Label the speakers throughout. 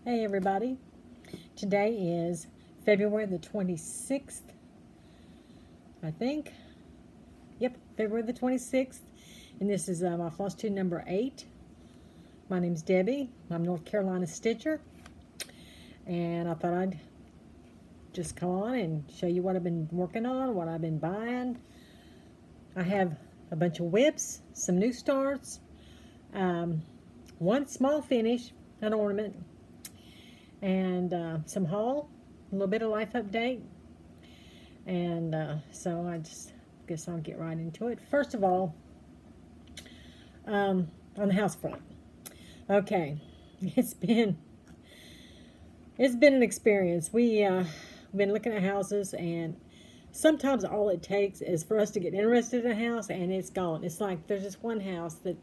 Speaker 1: Hey everybody, today is February the 26th, I think. Yep, February the 26th, and this is my Flosstube number 8. My name's Debbie. I'm North Carolina Stitcher, and I thought I'd just come on and show you what I've been working on, what I've been buying. I have a bunch of WIPs, some new starts, one small finish, an ornament, and some haul, a little bit of life update, and so I just guess I'll get right into it. First of all, on the house front. Okay, it's been an experience. We've been looking at houses, and sometimes all it takes is for us to get interested in a house, and it's gone. It's like there's this one house that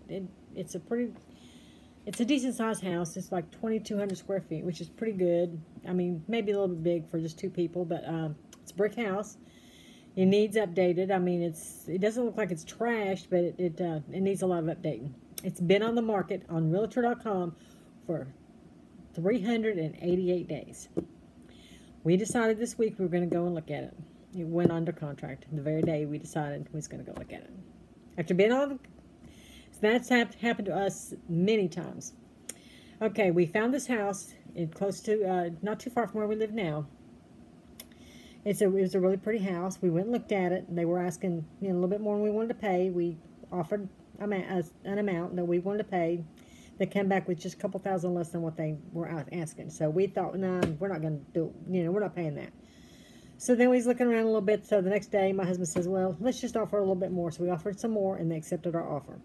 Speaker 1: it's a decent sized house. It's like 2,200 square feet, which is pretty good. I mean, maybe a little bit big for just two people, but it's a brick house. It needs updated. I mean, it doesn't look like it's trashed, but it needs a lot of updating. It's been on the market on Realtor.com for 388 days. We decided this week we were going to go and look at it. It went under contract the very day we decided we was going to go look at it. After being on, that's happened to us many times. Okay, we found this house close to, not too far from where we live now. It was a really pretty house. We went and looked at it. They were asking a little bit more than we wanted to pay. We offered an amount that we wanted to pay. They came back with just a couple thousand less than what they were asking. So we thought, no, we're not going to do it. We're not paying that. So then we was looking around a little bit. So the next day, my husband says, well, let's just offer a little bit more. So we offered some more, and they accepted our offer.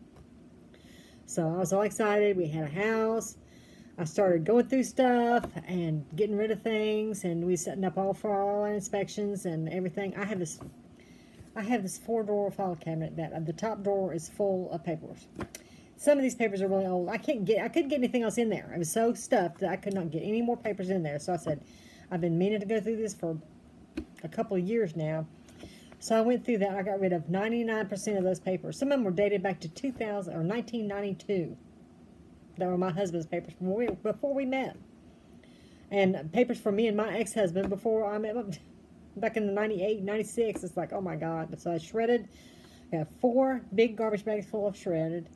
Speaker 1: So I was all excited. We had a house. I started going through stuff and getting rid of things, and we setting up all for all our inspections and everything. I have this 4-drawer file cabinet that the top drawer is full of papers. Some of these papers are really old. I couldn't get anything else in there. I was so stuffed that I could not get any more papers in there. So I said, I've been meaning to go through this for a couple of years now. So I went through that. I got rid of 99% of those papers. Some of them were dated back to 2000 or 1992. That were my husband's papers before we met. And papers for me and my ex-husband before I met him back in the 98, 96. It's like, oh my God. So I shredded. I have 4 big garbage bags full of shredded.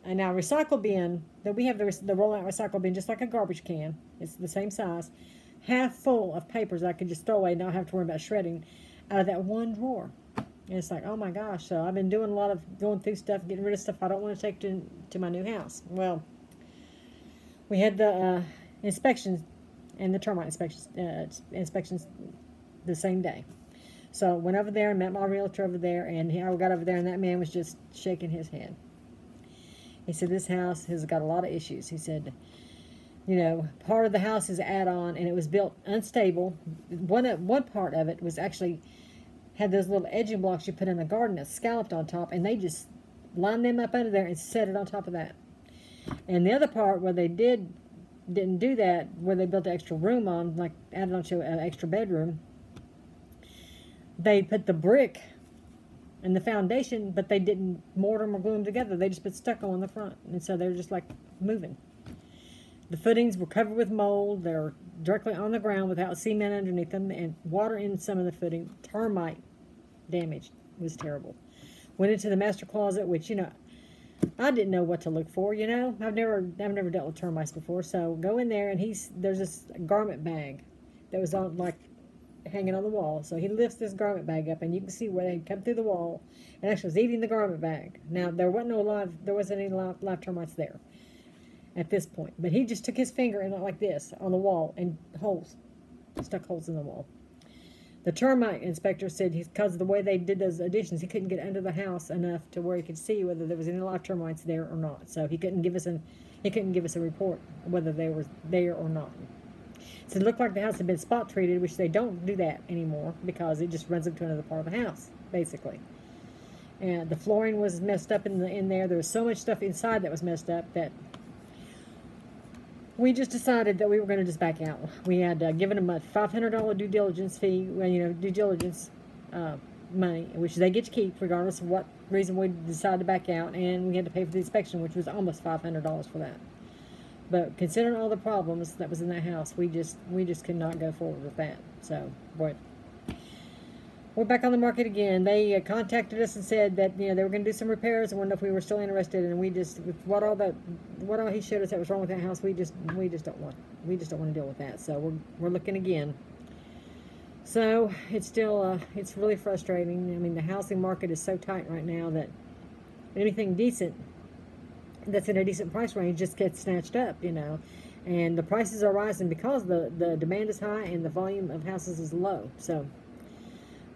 Speaker 1: And now recycle bin, that we have the rollout recycle bin just like a garbage can. It's the same size. Half full of papers I could just throw away and not have to worry about shredding out of that one drawer. And it's like, oh my gosh. So I've been doing a lot of going through stuff, getting rid of stuff I don't want to take to my new house. Well, we had the inspections and the termite inspections the same day. So went over there and met my realtor over there, and I got over there, and that man was just shaking his head. He said, this house has got a lot of issues. He said, part of the house is add-on, and it was built unstable. One part of it was actually had those little edging blocks you put in the garden that scalloped on top, and they just lined them up under there and set it on top of that. And the other part where they didn't do that, where they built an extra room on, like added onto an extra bedroom, they put the brick in the foundation, but they didn't mortar them or glue them together. They just put stucco on the front, and so they're just like moving. The footings were covered with mold. They're directly on the ground without cement underneath them, and water in some of the footing. Termite damage was terrible. Went into the master closet, which I didn't know what to look for. I've never dealt with termites before. So go in there, and there's this garment bag that was on hanging on the wall. So he lifts this garment bag up, and you can see where they come through the wall, and actually was eating the garment bag. Now there wasn't any live termites there at this point, but he just took his finger and like this on the wall and stuck holes in the wall. The termite inspector said because of the way they did those additions, he couldn't get under the house enough to where he could see whether there was any live termites there or not. So he couldn't give us a report whether they were there or not. So it looked like the house had been spot treated, which they don't do that anymore because it just runs up to another part of the house, basically. And the flooring was messed up in there. There was so much stuff inside that was messed up that we just decided that we were going to just back out. We had given them a $500 due diligence fee, due diligence money, which they get to keep regardless of what reason we decided to back out, and we had to pay for the inspection, which was almost $500 for that. But considering all the problems that was in that house, we just could not go forward with that. So we're back on the market again. They contacted us and said that they were going to do some repairs and wondered if we were still interested. And we just, with what all he showed us that was wrong with that house, we just don't want to deal with that. So we're looking again. So it's still it's really frustrating. I mean, the housing market is so tight right now that anything decent that's in a decent price range just gets snatched up, and the prices are rising because the demand is high and the volume of houses is low. So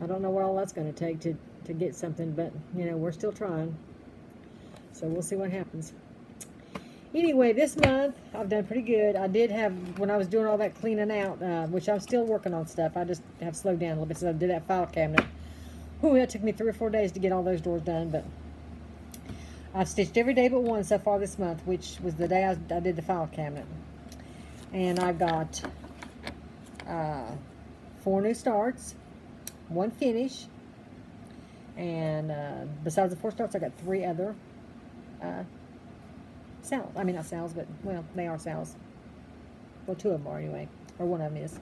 Speaker 1: I don't know what all that's going to take to get something, but we're still trying. So we'll see what happens. Anyway, this month I've done pretty good. I did have, when I was doing all that cleaning out, which I'm still working on stuff, I just have slowed down a little bit since I did that file cabinet. Ooh, that took me 3 or 4 days to get all those doors done, but I've stitched every day but one so far this month, which was the day I did the file cabinet. And I've got 4 new starts, 1 finish, and besides the 4 starts, I got 3 other sales. I mean, not sales, but, well, they are sales. Well, 2 of them are anyway, or 1 of them is.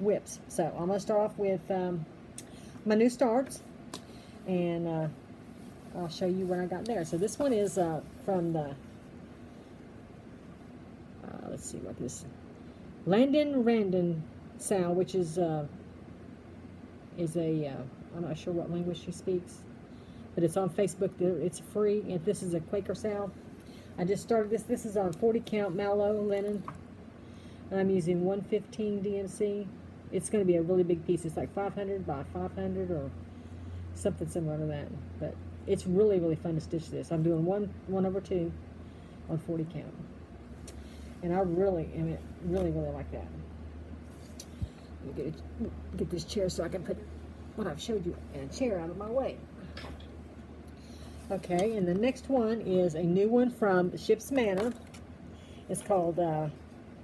Speaker 1: WIPs. So I'm going to start off with my new starts, and I'll show you what I got there. So this one is from the, let's see what this, Landon Randon Sal, which is a, I'm not sure what language she speaks, but it's on Facebook. It's free, and this is a Quaker Sal. I just started this. This is on 40 count mallow linen, and I'm using 115 DMC. It's going to be a really big piece. It's like 500 by 500 or something similar to that, but it's really, really fun to stitch this. I'm doing 1/2 on 40 count. And I really, really like that. Let me get this chair so I can put what I've showed you in a chair out of my way. Okay, and the next one is a new one from Ship's Manor. It's called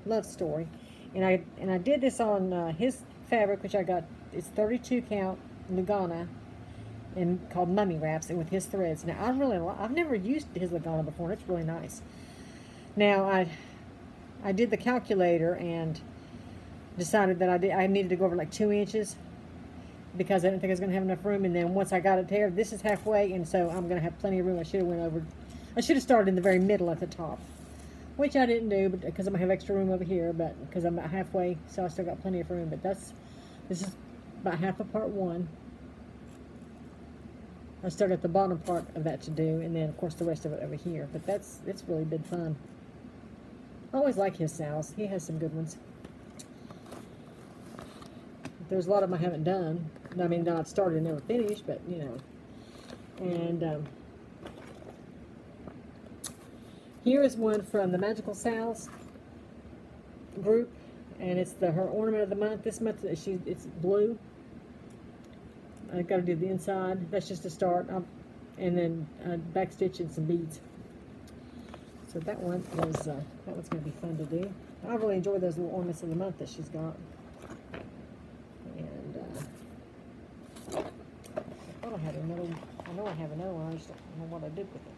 Speaker 1: Love Story. And I did this on his fabric, which I got, it's 32 count Lugana, and called Mummy Wraps, and with his threads. Now I've never used his Lugana before, and it's really nice. Now I did the calculator and decided that I needed to go over like 2 inches because I didn't think I was going to have enough room. And then once I got it there, this is halfway, and so I'm going to have plenty of room. I should have started in the very middle at the top, which I didn't do, but because I'm going to have extra room over here, but because I'm about halfway, so I still got plenty of room. But this is about half of part 1. I started at the bottom part of that to do, and then of course the rest of it over here. But it's really been fun. I always like his sals. He has some good ones. There's a lot of them I haven't done. I mean, not started and never finished, but And here is one from the Magical Sals group, and it's her ornament of the month. This month it's blue. I got to do the inside. That's just a start, and then back stitch and some beads. So that one is that one's going to be fun to do. I really enjoy those little ornaments of the month that she's got. And I thought I had another one. I know I have another one. I just don't know what I did with it.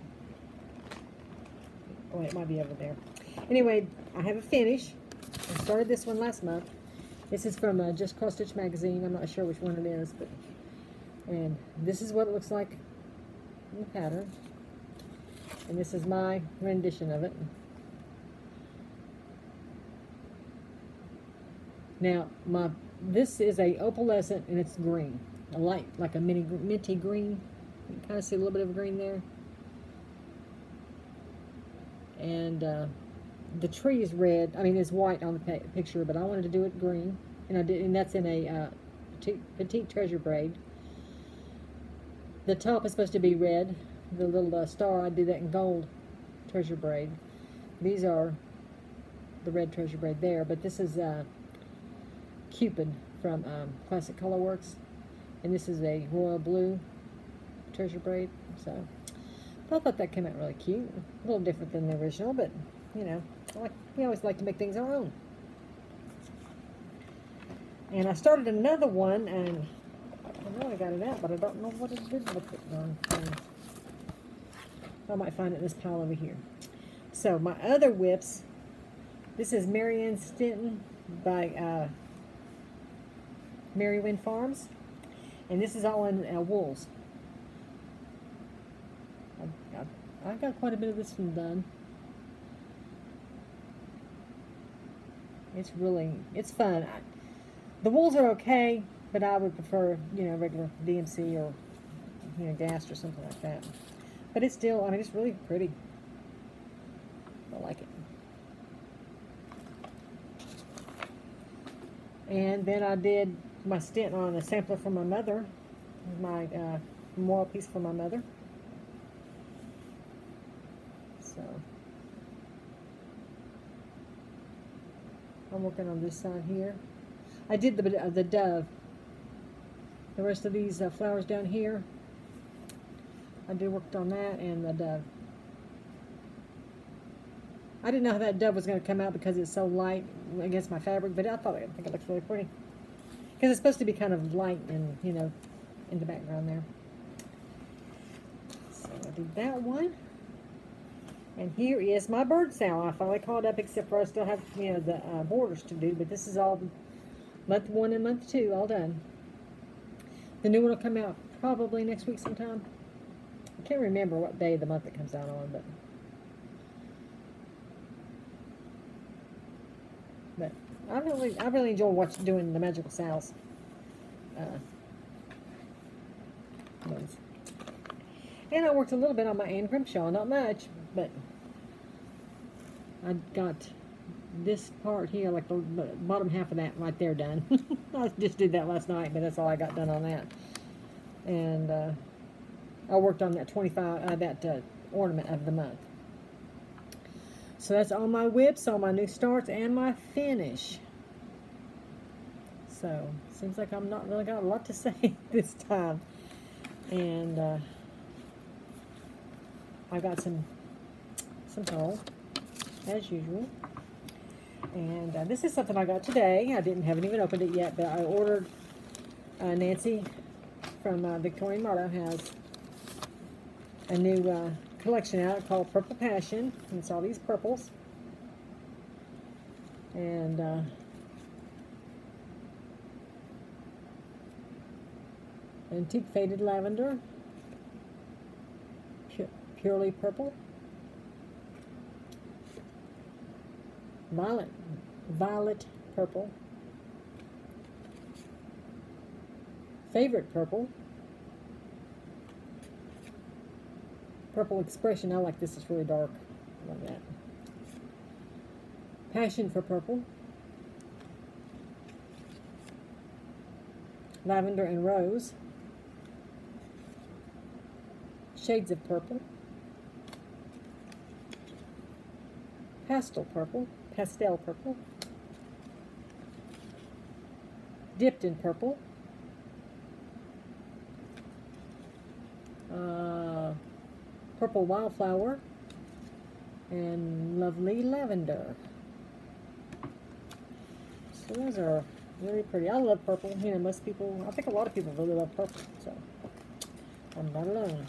Speaker 1: Oh, it might be over there. Anyway, I have a finish. I started this one last month. This is from Just Cross Stitch magazine. I'm not sure which one it is, but and this is what it looks like in the pattern. And this is my rendition of it. Now, this is a opalescent, and it's green, a light, like a minty green. You can kind of see a little bit of green there. And the tree is red. I mean, it's white on the picture, but I wanted to do it green, and I did. And that's in a petite treasure braid. The top is supposed to be red. The little star, I did that in gold treasure braid. These are the red treasure braid there, but this is Cupid from Classic Colorworks, and this is a royal blue treasure braid. So I thought that came out really cute, a little different than the original, but we always like to make things our own. And I started another one, and I know I got it out, but I don't know what it did with it. I might find it in this pile over here. So my other WIPs, this is Marianne Stinton by Mary Wynn Farms, and this is all in wools. I got quite a bit of this one done. It's fun. The wools are okay, but I would prefer, regular DMC or, Gast or something like that. But it's still, it's really pretty. I like it. And then I did my stint on a sampler for my mother, my memorial piece for my mother. So I'm working on this side here. I did the dove. The rest of these flowers down here, I worked on that and the dove. I didn't know how that dove was going to come out because it's so light against my fabric, but I think it looks really pretty. Because it's supposed to be kind of light and, in the background there. So I did that one. And here is my bird sound. I finally caught up, except for I still have, the borders to do, but this is all month 1 and month 2 all done. The new one will come out probably next week sometime. I can't remember what day of the month it comes out on, but I really enjoy doing the magical sales ones. And I worked a little bit on my Anne Grimshaw, not much, but I got this part here, like the bottom half of that right there done. I just did that last night, but that's all I got done on that. And I worked on that 25 ornament of the month. So that's all my WIPs, all my new starts, and my finish. So seems like I'm not really got a lot to say this time. And I got some coal, as usual. And this is something I got today. I haven't even opened it yet, but I ordered, Nancy from Victorian Motto has a new collection out called Purple Passion. And it's all these purples. And antique faded lavender, purely purple, violet purple, favorite purple, purple expression. I like this, it's really dark. I like that. Passion for purple, lavender and rose, shades of purple, pastel purple, dipped in purple, purple wildflower, and lovely lavender. So those are really pretty. I love purple. Most people, I think a lot of people really love purple, so I'm not alone.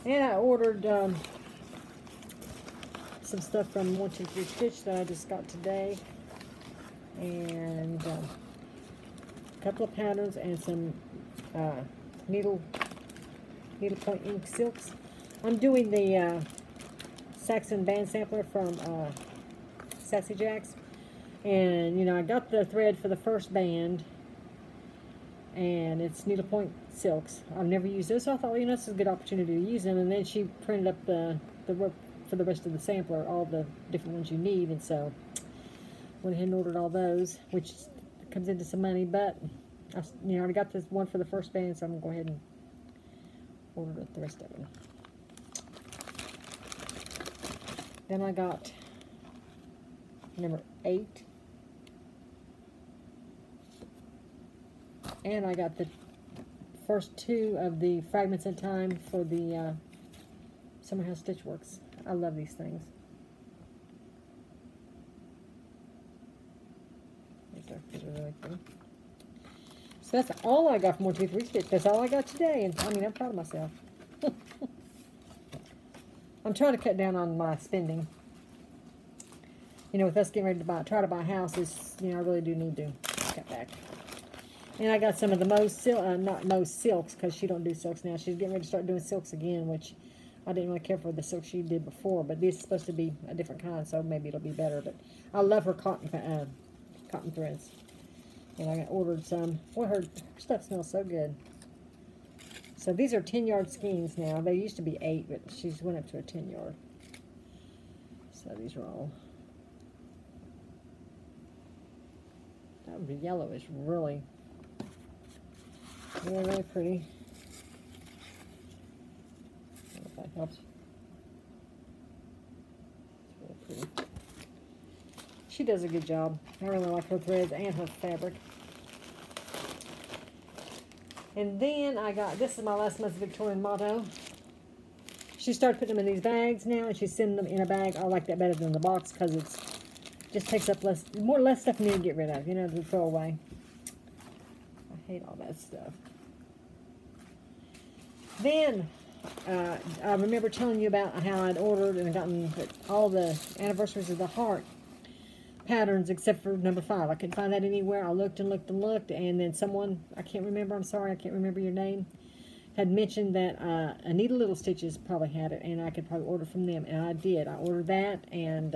Speaker 1: And I ordered some stuff from 123 Stitch that I just got today, and a couple of patterns and some needle point ink silks. I'm doing the Saxon band sampler from Sassy Jacks, and I got the thread for the first band, and it's needlepoint silks. I've never used this, so I thought, this is a good opportunity to use them. And then she printed up the for the rest of the sampler, all the different ones you need, and so went ahead and ordered all those, which comes into some money, but I already got this one for the first band, so I'm gonna go ahead and order the rest of them. Then I got number 8, and I got the first 2 of the Fragments in Time for the Summer House Stitchworks. I love these things. These are really cool. So that's all I got from 123 Stitch. That's all I got today, and I'm proud of myself. I'm trying to cut down on my spending. You know, with us getting ready to try to buy houses, you know, I really do need to cut back. And I got some of the not most silks, because she don't do silks now. She's getting ready to start doing silks again, which I didn't really care for the silk she did before. But this is supposed to be a different kind, so maybe it'll be better. But I love her cotton threads. And I ordered some. Well, her stuff smells so good. So these are 10-yard skeins now. They used to be 8, but she's went up to a 10-yard. So these are all. That yellow is really, really pretty. I don't know if that helps. It's really pretty. She does a good job. I really like her threads and her fabric. And then I got, this is my last month's Victorian motto. She started putting them in these bags now, and she's sending them in a bag. I like that better than the box, because it's just takes up less stuff you need to get rid of, you know, to throw away. I hate all that stuff. Then, I remember telling you about how I'd ordered and gotten all the anniversaries of the heart patterns except for number 5. I couldn't find that anywhere. I looked and looked and looked, and then someone, I can't remember, I'm sorry, I can't remember your name, had mentioned that Anita Little Stitches probably had it, and I could probably order from them, and I did. I ordered that, and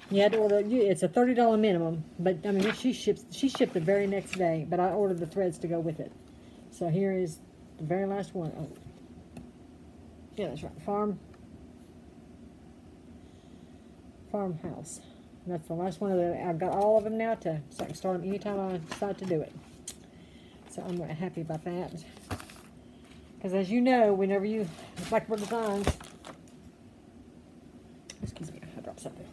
Speaker 1: you had to order, it's a $30 minimum, but I mean, she shipped the very next day, but I ordered the threads to go with it. So here is the very last one. Oh, yeah, that's right, Farmhouse. That's the last one of the, I've got all of them now, so I can start them anytime I decide to do it. So I'm really happy about that. Because as you know, whenever you, Blackbird Designs, excuse me, I dropped something.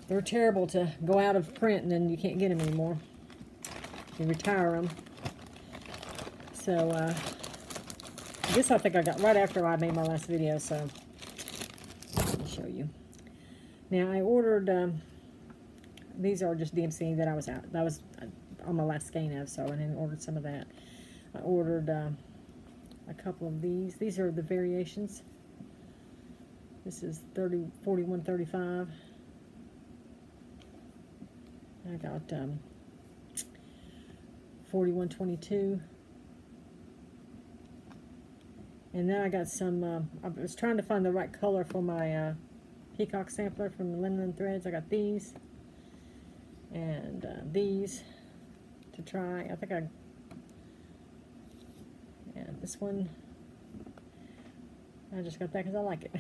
Speaker 1: They're terrible to go out of print and then you can't get them anymore. You retire them. So, this I think I got right after I made my last video, so let me show you. Now I ordered, these are just DMC that I was out. That was on my last skein of, so I went and ordered some of that. I ordered a couple of these. These are the variations. This is 41.35. I got 41.22. And then I got some, I was trying to find the right color for my peacock sampler from the Linen Threads. I got these and these to try. I think and this one, I just got that because I like it.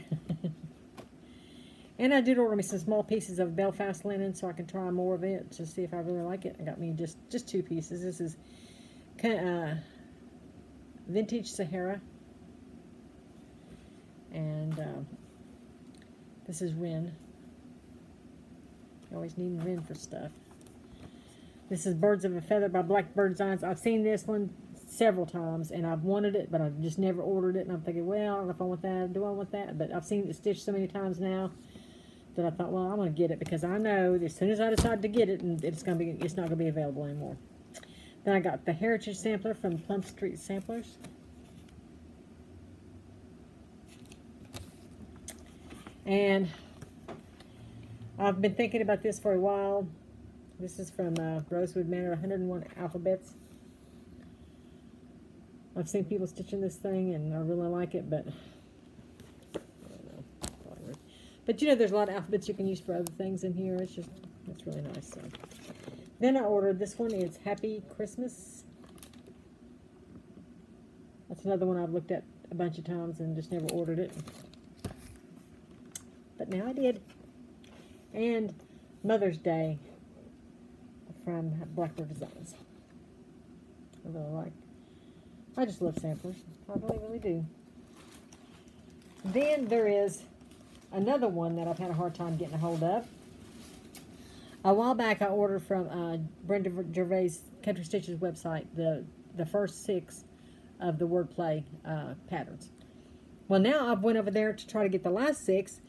Speaker 1: And I did order me some small pieces of Belfast linen so I can try more of it to see if I really like it. I got me just 2 pieces. This is Vintage Sahara. And this is Wren. You always need Wren for stuff. This is Birds of a Feather by Blackbird Designs. I've seen this one several times, and I've wanted it, but I've just never ordered it. And I'm thinking, well, I don't know if I want that. Do I want that? But I've seen it stitched so many times now that I thought, well, I'm going to get it because I know that as soon as I decide to get it, and it's not going to be available anymore. Then I got the Heritage Sampler from Plum Street Samplers. And I've been thinking about this for a while. This is from Rosewood Manor, 101 Alphabets. I've seen people stitching this thing, and I really like it, but I don't know. But you know, there's a lot of alphabets you can use for other things in here. It's really nice. So. Then I ordered this one. It's Happy Christmas. That's another one I've looked at a bunch of times and just never ordered it. But now I did. And Mother's Day from Blackbird Designs. I really like. I just love samplers. I really, really do. Then there is another one that I've had a hard time getting a hold of. A while back I ordered from Brenda Gervais Country Stitches website the first 6 of the wordplay patterns. Well, now I've went over there to try to get the last 6.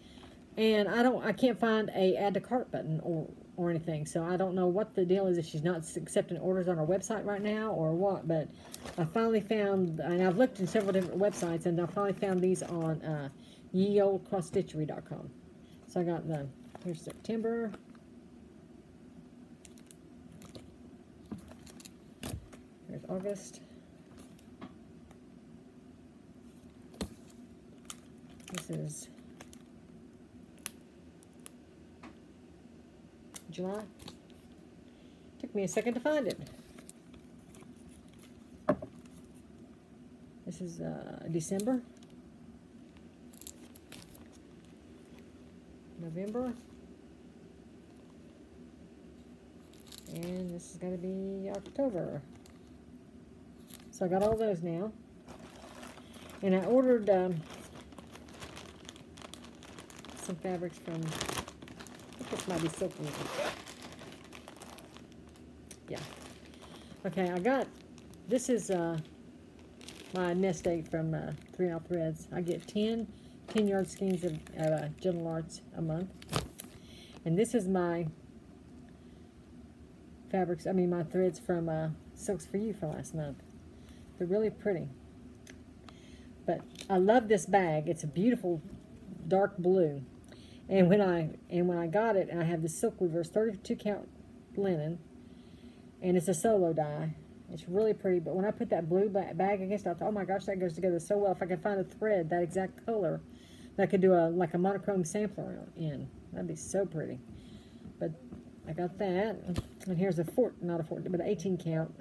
Speaker 1: And I can't find a add to cart button, or or anything. So I don't know what the deal is, if she's not accepting orders on our website right now or what. But I finally found, and I've looked in several different websites, and I finally found these on yeoldcrossstitchery.com. So I got here's September. Here's August. This is July. Took me a second to find it. This is December. November. And this is going to be October. So I got all those now. And I ordered some fabrics from, I think this might be silk weaving. Yeah. Okay, I got, this is my nest egg from 3 Out Threads. I get 10 yard skeins of Gentle Arts a month. And this is my fabrics, I mean my threads from Silks For You for last month. They're really pretty. But I love this bag. It's a beautiful dark blue. And when I got it, and I have the Silk Weavers 32 count linen, and it's a solo dye. It's really pretty. But when I put that blue bag against it, I thought, oh my gosh, that goes together so well. If I could find a thread that exact color, that I could do like a monochrome sampler in. That'd be so pretty. But I got that. And here's not a 14, but an 18 count.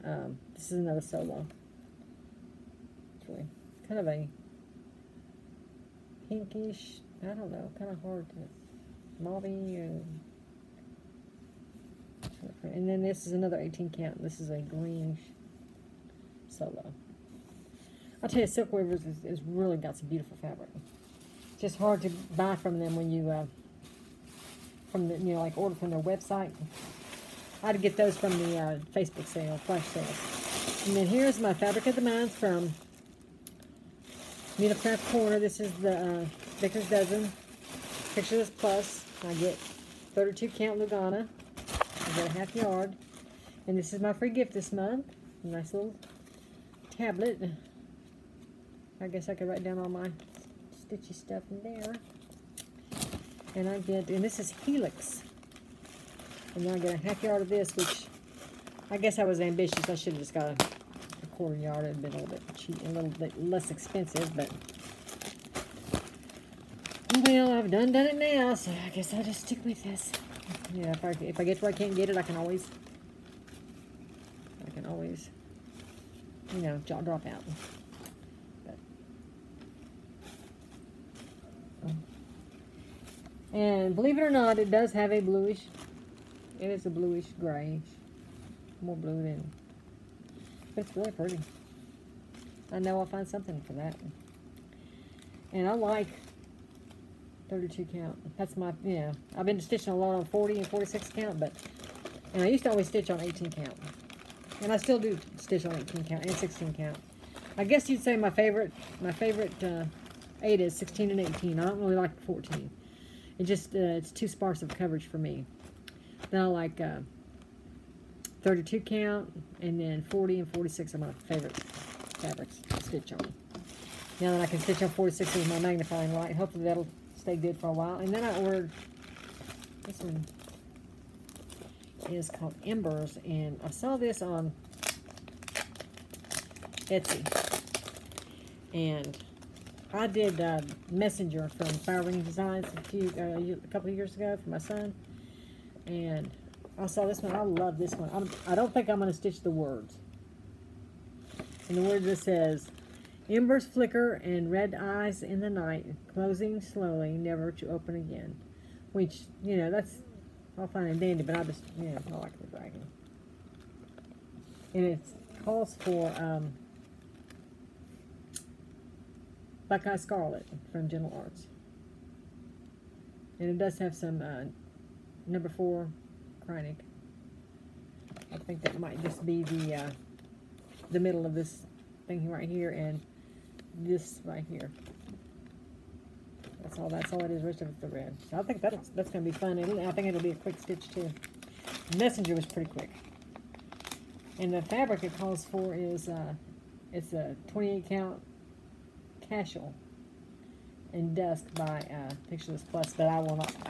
Speaker 1: This is another solo. It's really kind of a pinkish, I don't know, kind of hard to, mauvey. And then this is another 18 count. This is a greenish solo. I'll tell you, Silk Weavers is really got some beautiful fabric. It's just hard to buy from them when you, like order from their website. I had to get those from the Facebook sale, flash sale. And then here's my Fabric of the Month from Needlecraft Corner. This is the Baker's Dozen Pictures Plus. I get 32 count Lugana. I get a half yard. And this is my free gift this month. A nice little tablet. I guess I could write down all my stitchy stuff in there. And I get, and this is Helix. And then I get a half yard of this, which I guess I was ambitious. I should have just got a quarter yard. It would have been a little bit cheap, a little bit less expensive, but well, I've done it now, so I guess I'll just stick with this. Yeah, if I get to where I can't get it, I can always, you know, drop out. But, and believe it or not, it does have a bluish. It is a bluish grayish, more blue than. But it's really pretty. I know I'll find something for that. And I like 32 count. That's my, I've been stitching a lot on 40 and 46 count, and I used to always stitch on 18 count. And I still do stitch on 18 count and 16 count. I guess you'd say my favorite 8 is 16 and 18. I don't really like 14. It just, it's too sparse of coverage for me. Then I like 32 count, and then 40 and 46 are my favorite fabrics to stitch on. Now that I can stitch on 46 with my magnifying light, hopefully that'll stay good for a while. And then I ordered, this one is called Embers, and I saw this on Etsy. And I did Messenger from Fire Ring Designs a couple of years ago for my son. And I saw this one. I love this one. I don't think I'm going to stitch the words. And the word just says, embers flicker and red eyes in the night, closing slowly, never to open again. Which, that's all fine and dandy, but I just, I like the dragon. And it calls for Buckeye Scarlet from Gentle Arts. And it does have some number 4 Kreinik. I think that might just be the middle of this thing right here and this right here. That's all it is. The rest of it's the red. So I think that's going to be fun. I think it'll be a quick stitch too. Messenger was pretty quick. And the fabric it calls for is, it's a 28 count casual in dusk by Pictureless Plus, but I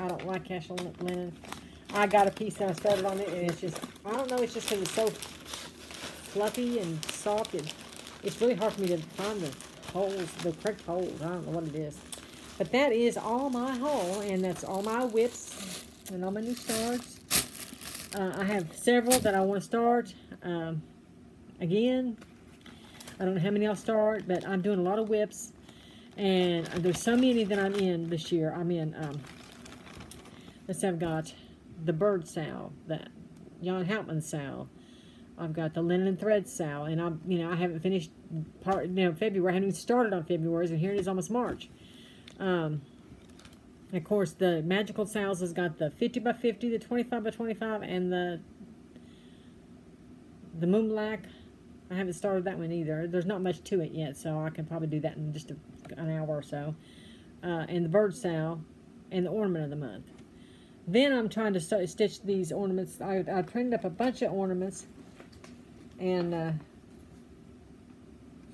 Speaker 1: don't like casual linen. I got a piece and I started on it, and it's just, I don't know, it's just because it's so fluffy and soft. It's really hard for me to find the holes, the correct holes. I don't know what it is. But that is all my haul, and that's all my WIPs and all my new starts. I have several that I want to start. Again, I don't know how many I'll start, but I'm doing a lot of WIPs. And there's so many that I'm in this year. I'm in, let's see, I've got the bird sow, the Jan Houtman sow. I've got the linen and thread sow, and I haven't finished February. I haven't even started on February's, and here it is almost March. Of course, the magical sows has got the 50 by 50, the 25 by 25, and the moon black. I haven't started that one either. There's not much to it yet, so I can probably do that in just an hour or so. And the bird sow, and the ornament of the month. Then I'm trying to stitch these ornaments. I printed up a bunch of ornaments, and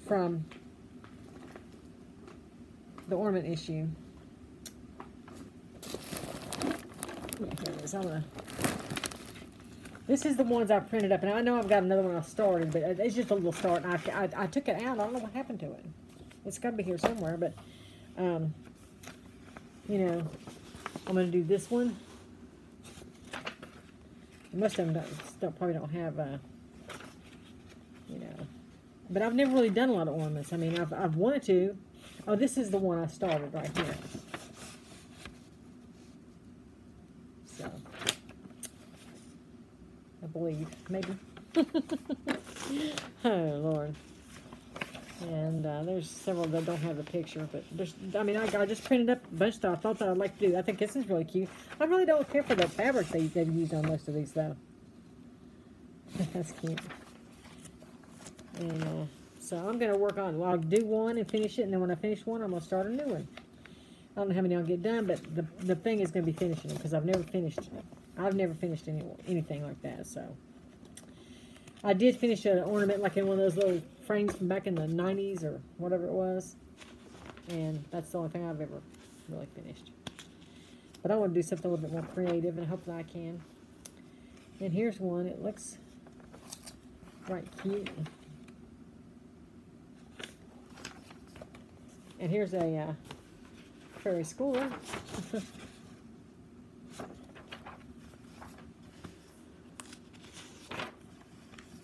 Speaker 1: from the ornament issue. Here it is. This is the ones I printed up, and I know I've got another one I started, but it's just a little start. And I took it out. I don't know what happened to it. It's got to be here somewhere, but you know, I'm going to do this one. Most of them probably don't have, you know, but I've never really done a lot of ornaments. I mean, I've wanted to. Oh, this is the one I started right here. So, I believe, maybe. Oh, Lord. And there's several that don't have a picture, but there's, I mean, I just printed up a bunch of stuff. I thought that I'd like to do. I think this is really cute. I really don't care for the fabric they've used on most of these, though. That's cute. And so I'm going to work on, well, I'll do one and finish it, and then when I finish one, I'm going to start a new one. I don't know how many I'll get done, but the thing is going to be finishing them, because I've never finished anything like that, so. I did finish an ornament like in one of those little frames from back in the 90s or whatever it was. And that's the only thing I've ever really finished. But I want to do something a little bit more creative, and hopefully I can. And here's one. It looks right cute. And here's a fairy schooler.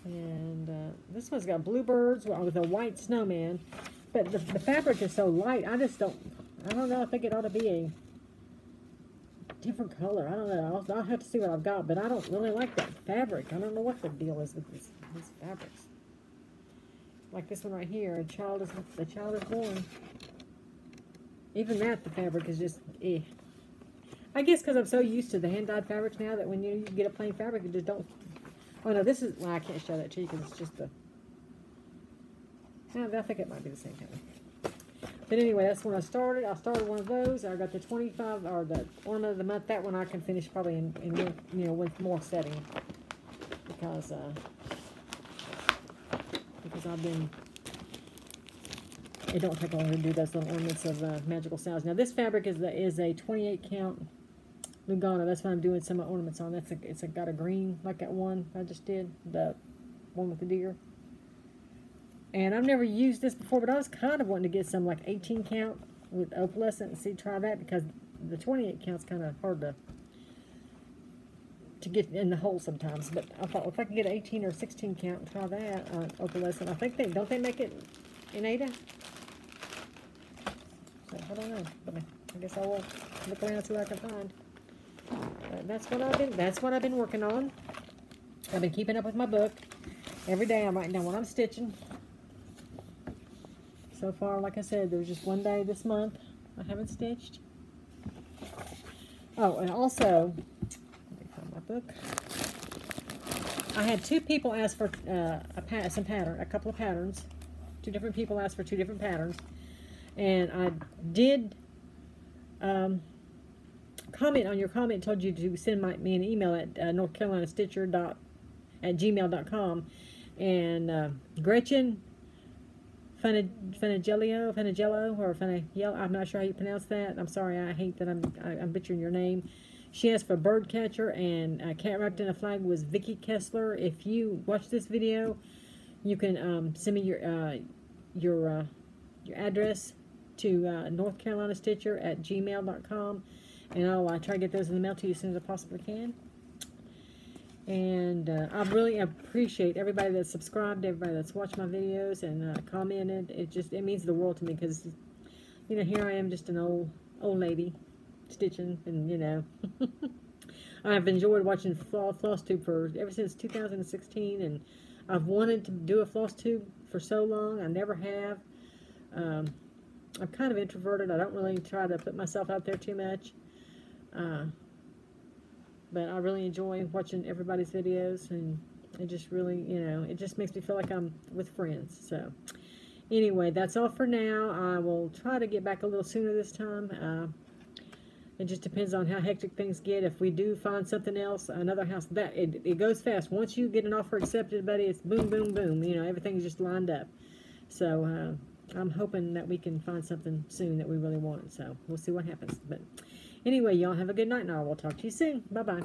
Speaker 1: And this one's got bluebirds with a white snowman, but the fabric is so light. I don't know. I think it ought to be a different color. I don't know. I'll have to see what I've got, but I don't really like that fabric. I don't know what the deal is with these fabrics. Like this one right here, the child is born. Even that, the fabric is just eh. I guess because I'm so used to the hand-dyed fabrics now that when you get a plain fabric, it just don't. Oh no, this is, well, I can't show that to you because it's just the, I think it might be the same color. But anyway, that's when I started. I started one of those. I got the 25, or the ornament of the month. That one I can finish probably in with more setting. Because I've been, it don't take long to do those little ornaments of magical sounds. Now this fabric is a 28 count Lugano. That's what I'm doing some ornaments on. It's got a green like that one I just did, the one with the deer. And I've never used this before, but I was kind of wanting to get some like 18 count with opalescent and see, try that, because the 28 count's kind of hard to get in the hole sometimes. But I thought, well, if I could get 18 or 16 count and try that opalescent, I think don't they make it in Ada? So I don't know, but I guess I will look around and see what I can find. That's what I've been working on. I've been keeping up with my book. Every day I'm writing down what I'm stitching. So far, like I said, there was just one day this month I haven't stitched. Oh, and also, let me find my book. I had two people ask for a couple of patterns. Two different people asked for two different patterns, and I did. comment on your comment told you to send me an email at northcarolinastitcher@gmail.com. And Gretchen Funigello, I'm not sure how you pronounce that. I'm sorry, I hate that I'm butchering your name. She asked for bird catcher, and cat wrapped in a flag was Vicky Kessler. If you watch this video, you can send me your address to northcarolinastitcher@gmail.com, and I'll try to get those in the mail to you as soon as I possibly can. And I really appreciate everybody that's subscribed, everybody that's watched my videos and commented. It means the world to me, because here I am, just an old lady stitching, and I've enjoyed watching Flosstube ever since 2016, and I've wanted to do a Flosstube for so long. I never have. I'm kind of introverted. I don't really try to put myself out there too much. But I really enjoy watching everybody's videos, and it just really, it just makes me feel like I'm with friends. So, anyway, that's all for now. I will try to get back a little sooner this time. It just depends on how hectic things get. If we do find something else, another house, it goes fast. Once you get an offer accepted, buddy, it's boom, boom, boom. Everything's just lined up. So, I'm hoping that we can find something soon that we really want. So, we'll see what happens. But anyway, y'all have a good night, and I will talk to you soon. Bye-bye.